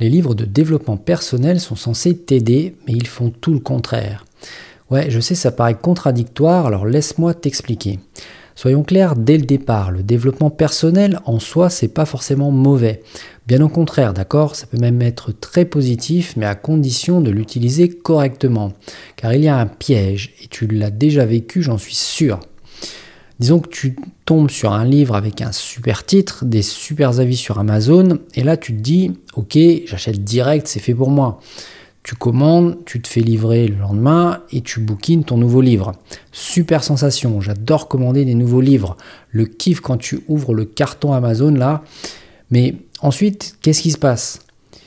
Les livres de développement personnel sont censés t'aider, mais ils font tout le contraire. Ouais, je sais, ça paraît contradictoire, alors laisse-moi t'expliquer. Soyons clairs dès le départ, le développement personnel en soi, c'est pas forcément mauvais. Bien au contraire, d'accord, ça peut même être très positif, mais à condition de l'utiliser correctement. Car il y a un piège, et tu l'as déjà vécu, j'en suis sûr. Disons que tu tombes sur un livre avec un super titre, des super avis sur Amazon, et là tu te dis, ok, j'achète direct, c'est fait pour moi. Tu commandes, tu te fais livrer le lendemain et tu bookines ton nouveau livre. Super sensation, j'adore commander des nouveaux livres. Le kiff quand tu ouvres le carton Amazon là. Mais ensuite, qu'est-ce qui se passe?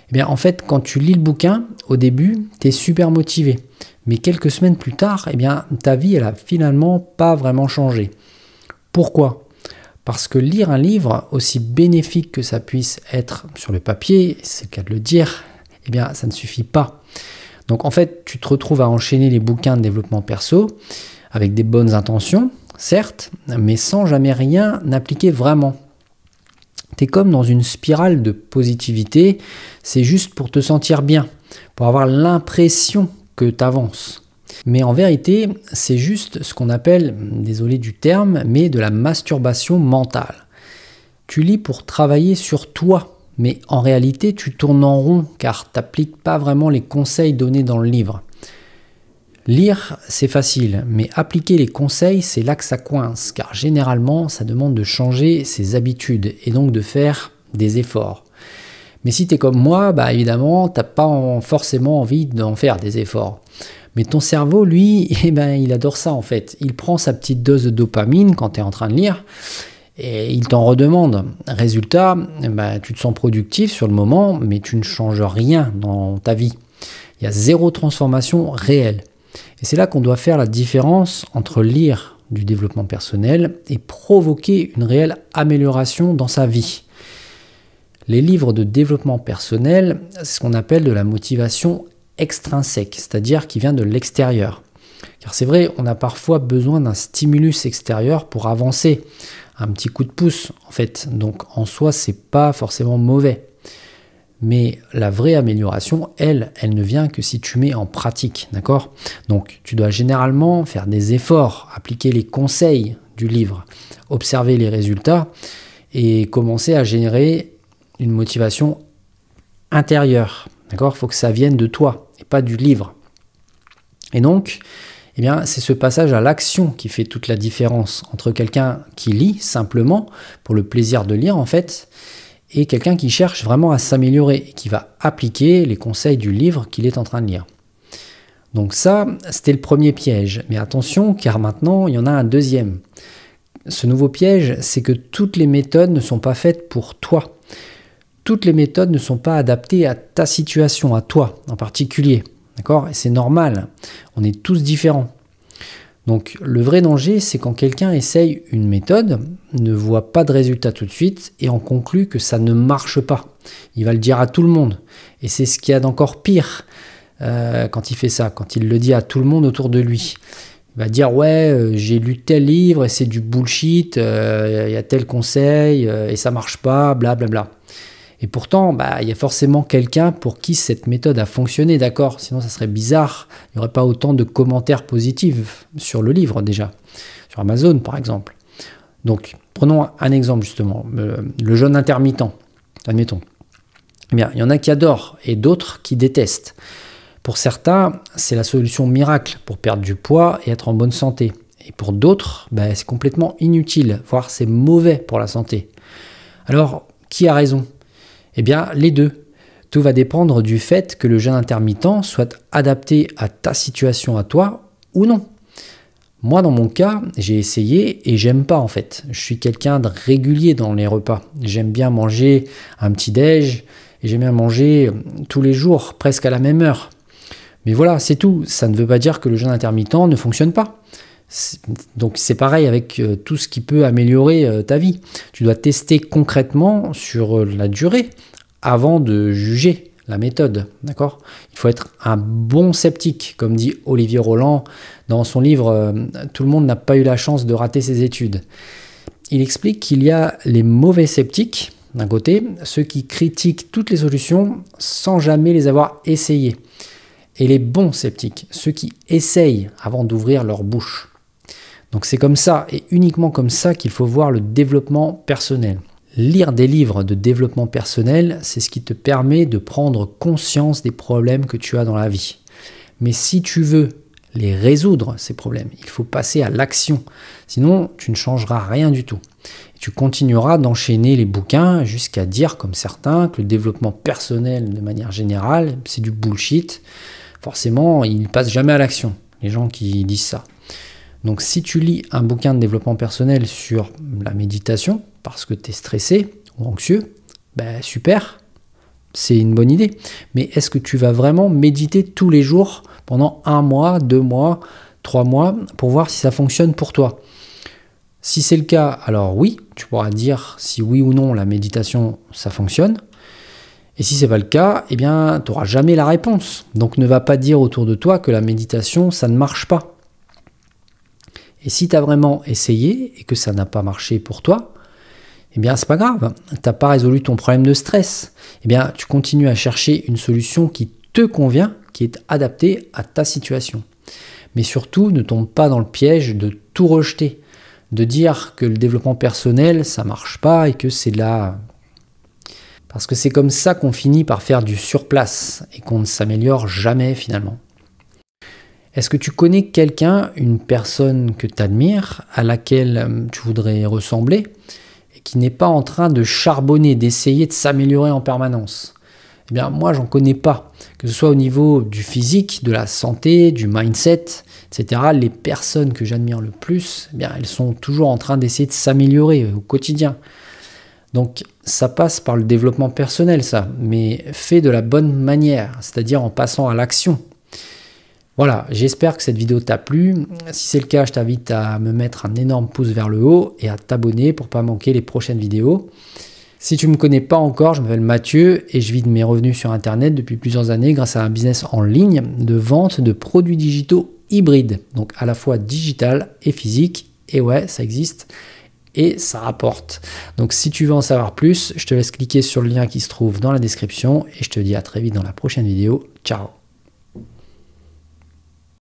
Eh bien, en fait, quand tu lis le bouquin, au début, tu es super motivé. Mais quelques semaines plus tard, eh bien, ta vie, elle a finalement pas vraiment changé. Pourquoi? Parce que lire un livre, aussi bénéfique que ça puisse être sur le papier, c'est le cas de le dire, eh bien, ça ne suffit pas. Donc, en fait, tu te retrouves à enchaîner les bouquins de développement perso avec des bonnes intentions, certes, mais sans jamais rien appliquer vraiment. Tu es comme dans une spirale de positivité, c'est juste pour te sentir bien, pour avoir l'impression que tu avances. Mais en vérité, c'est juste ce qu'on appelle, désolé du terme, mais de la masturbation mentale. Tu lis pour travailler sur toi, mais en réalité, tu tournes en rond car tu n'appliques pas vraiment les conseils donnés dans le livre. Lire, c'est facile, mais appliquer les conseils, c'est là que ça coince, car généralement, ça demande de changer ses habitudes et donc de faire des efforts. Mais si tu es comme moi, bah évidemment, tu n'as pas forcément envie d'en faire des efforts. Mais ton cerveau, lui, eh ben, il adore ça en fait. Il prend sa petite dose de dopamine quand tu es en train de lire et il t'en redemande. Résultat, bah, tu te sens productif sur le moment, mais tu ne changes rien dans ta vie. Il y a zéro transformation réelle. Et c'est là qu'on doit faire la différence entre lire du développement personnel et provoquer une réelle amélioration dans sa vie. Les livres de développement personnel, c'est ce qu'on appelle de la motivation extrinsèque, c'est-à-dire qui vient de l'extérieur. Car c'est vrai, on a parfois besoin d'un stimulus extérieur pour avancer, un petit coup de pouce en fait. Donc en soi, c'est pas forcément mauvais. Mais la vraie amélioration, elle ne vient que si tu mets en pratique, d'accord? Donc tu dois généralement faire des efforts, appliquer les conseils du livre, observer les résultats et commencer à générer une motivation intérieure, d'accord? Il faut que ça vienne de toi et pas du livre. Et donc, eh bien, c'est ce passage à l'action qui fait toute la différence entre quelqu'un qui lit simplement pour le plaisir de lire en fait, et quelqu'un qui cherche vraiment à s'améliorer et qui va appliquer les conseils du livre qu'il est en train de lire. Donc ça, c'était le premier piège. Mais attention, car maintenant, il y en a un deuxième. Ce nouveau piège, c'est que toutes les méthodes ne sont pas faites pour toi. Toutes les méthodes ne sont pas adaptées à ta situation, à toi en particulier. D'accord? Et c'est normal. On est tous différents. Donc le vrai danger, c'est quand quelqu'un essaye une méthode, ne voit pas de résultat tout de suite et en conclut que ça ne marche pas. Il va le dire à tout le monde. Et c'est ce qu'il y a d'encore pire quand il fait ça, quand il le dit à tout le monde autour de lui. Il va dire « Ouais, j'ai lu tel livre et c'est du bullshit, y a tel conseil et ça marche pas, blablabla. » Et pourtant, il y a forcément quelqu'un pour qui cette méthode a fonctionné, d'accord? Sinon, ça serait bizarre. Il n'y aurait pas autant de commentaires positifs sur le livre, déjà. Sur Amazon, par exemple. Donc, prenons un exemple, justement. Le jeûne intermittent, admettons. Eh bien, il y en a qui adorent et d'autres qui détestent. Pour certains, c'est la solution miracle pour perdre du poids et être en bonne santé. Et pour d'autres, c'est complètement inutile, voire c'est mauvais pour la santé. Alors, qui a raison? Eh bien, les deux. Tout va dépendre du fait que le jeûne intermittent soit adapté à ta situation à toi ou non. Moi, dans mon cas, j'ai essayé et j'aime pas en fait. Je suis quelqu'un de régulier dans les repas. J'aime bien manger un petit-déj et j'aime bien manger tous les jours, presque à la même heure. Mais voilà, c'est tout. Ça ne veut pas dire que le jeûne intermittent ne fonctionne pas. Donc c'est pareil avec tout ce qui peut améliorer ta vie. Tu dois tester concrètement sur la durée avant de juger la méthode, d'accord? Il faut être un bon sceptique, comme dit Olivier Roland dans son livre « Tout le monde n'a pas eu la chance de rater ses études ». Il explique qu'il y a les mauvais sceptiques, d'un côté, ceux qui critiquent toutes les solutions sans jamais les avoir essayées. Et les bons sceptiques, ceux qui essayent avant d'ouvrir leur bouche. Donc c'est comme ça, et uniquement comme ça, qu'il faut voir le développement personnel. Lire des livres de développement personnel, c'est ce qui te permet de prendre conscience des problèmes que tu as dans la vie. Mais si tu veux les résoudre, ces problèmes, il faut passer à l'action. Sinon, tu ne changeras rien du tout. Et tu continueras d'enchaîner les bouquins jusqu'à dire, comme certains, que le développement personnel, de manière générale, c'est du bullshit. Forcément, ils ne passent jamais à l'action, les gens qui disent ça. Donc si tu lis un bouquin de développement personnel sur la méditation, parce que tu es stressé ou anxieux, ben super, c'est une bonne idée. Mais est-ce que tu vas vraiment méditer tous les jours pendant 1 mois, 2 mois, 3 mois pour voir si ça fonctionne pour toi? Si c'est le cas, alors oui, tu pourras dire si oui ou non la méditation ça fonctionne. Et si ce n'est pas le cas, eh bien tu n'auras jamais la réponse. Donc ne va pas dire autour de toi que la méditation ça ne marche pas. Et si tu as vraiment essayé et que ça n'a pas marché pour toi, eh bien c'est pas grave, tu n'as pas résolu ton problème de stress. Eh bien tu continues à chercher une solution qui te convient, qui est adaptée à ta situation. Mais surtout, ne tombe pas dans le piège de tout rejeter, de dire que le développement personnel, ça marche pas et que c'est là. Parce que c'est comme ça qu'on finit par faire du surplace et qu'on ne s'améliore jamais finalement. Est-ce que tu connais quelqu'un, une personne que tu admires, à laquelle tu voudrais ressembler, et qui n'est pas en train de charbonner, d'essayer de s'améliorer en permanence? Eh bien, moi, j'en connais pas. Que ce soit au niveau du physique, de la santé, du mindset, etc. Les personnes que j'admire le plus, eh bien, elles sont toujours en train d'essayer de s'améliorer au quotidien. Donc, ça passe par le développement personnel, ça, mais fait de la bonne manière, c'est-à-dire en passant à l'action. Voilà, j'espère que cette vidéo t'a plu. Si c'est le cas, je t'invite à me mettre un énorme pouce vers le haut et à t'abonner pour ne pas manquer les prochaines vidéos. Si tu ne me connais pas encore, je m'appelle Mathieu et je vis de mes revenus sur Internet depuis plusieurs années grâce à un business en ligne de vente de produits digitaux hybrides. Donc à la fois digital et physique. Et ouais, ça existe et ça rapporte. Donc si tu veux en savoir plus, je te laisse cliquer sur le lien qui se trouve dans la description et je te dis à très vite dans la prochaine vidéo. Ciao!